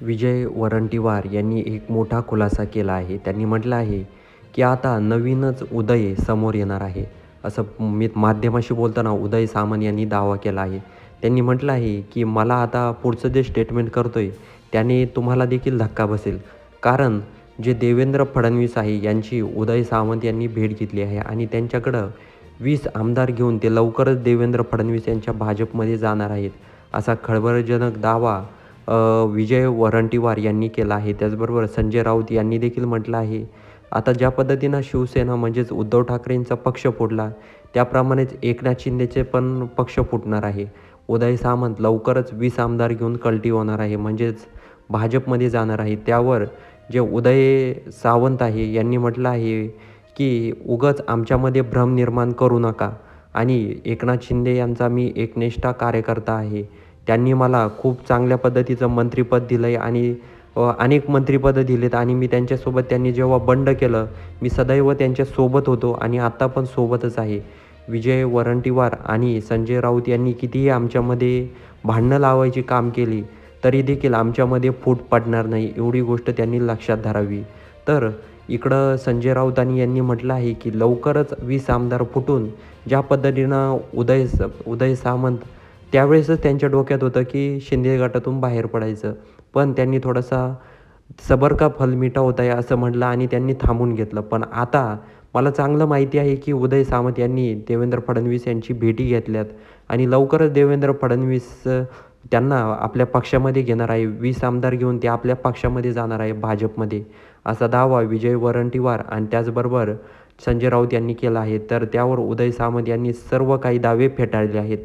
विजय वरंटीवार यांनी एक मोठा खुलासा केला आहे. त्यांनी म्हटलं आहे, की आता नवीनच उदय समोर येणार आहे. असं मी माध्यमाशी बोलताना उदय सामंत यांनी दावा केला आहे. त्यांनी म्हटलं आहे, की मला आता पुढचं जे स्टेटमेंट करतोय, त्याने तुम्हाला देखील धक्का बसेल. कारण जे देवेंद्र फडणवीस आहे, यांची उदय सामंत यांनी भेट घेतली आहे आणि त्यांच्याकडं 20 आमदार घेऊन ते लवकरच देवेंद्र फडणवीस यांच्या भाजपमध्ये जाणार आहेत. असा खळबळजनक दावा विजय वरंटीवार यांनी केला आहे. त्याचबरोबर संजय राऊत यांनी देखील म्हटलं आहे, आता ज्या पद्धतीनं शिवसेना म्हणजेच उद्धव ठाकरेंचा पक्ष फोडला, त्याप्रमाणेच एकनाथ शिंदेचे पण पक्ष फुटणार आहे. उदय सामंत लवकरच 20 आमदार घेऊन कल्टी होणार आहे, म्हणजेच भाजपमध्ये जाणार आहे. त्यावर जे उदय सावंत आहे यांनी म्हटलं आहे, की उगाच आमच्यामध्ये भ्रम निर्माण करू नका आणि एकनाथ शिंदे यांचा मी एकनिष्ठ कार्यकर्ता आहे. त्यांनी मला खूप चांगल्या पद्धतीचं मंत्रिपद दिलं आहे आणि अनेक मंत्रिपदं दिलीत आणि मी त्यांच्यासोबत त्यांनी जेव्हा बंड केलं, मी सदैव त्यांच्यासोबत होतो आणि आत्ता पण सोबतच आहे. विजय वरंटीवार आणि संजय राऊत यांनी कितीही आमच्यामध्ये भांडणं लावायची काम केली, तरी देखील आमच्यामध्ये फूट पडणार नाही, एवढी गोष्ट त्यांनी लक्षात धरावी. तर इकडं संजय राऊतांनी यांनी म्हटलं आहे, की लवकरच 20 आमदार फुटून ज्या पद्धतीनं उदय सामंत त्यावेळेसच त्यांच्या डोक्यात होतं, की शिंदे गटातून बाहेर पडायचं. पण त्यांनी थोडासा "सबर का फल मीठा होता है" असं म्हटलं आणि त्यांनी थांबून घेतलं. पण आता मला चांगलं माहिती आहे, की उदय सामंत यांनी देवेंद्र फडणवीस यांची भेटी घेतल्यात आणि लवकरच देवेंद्र फडणवीस त्यांना आपल्या पक्षामध्ये घेणार आहे. 20 आमदार घेऊन ते आपल्या पक्षामध्ये जाणार आहे भाजपमध्ये. असा दावा विजय वरंटीवार आणि त्याचबरोबर संजय राऊत यांनी केला आहे. तर त्यावर उदय सामंत यांनी सर्व काही दावे फेटाळले आहेत.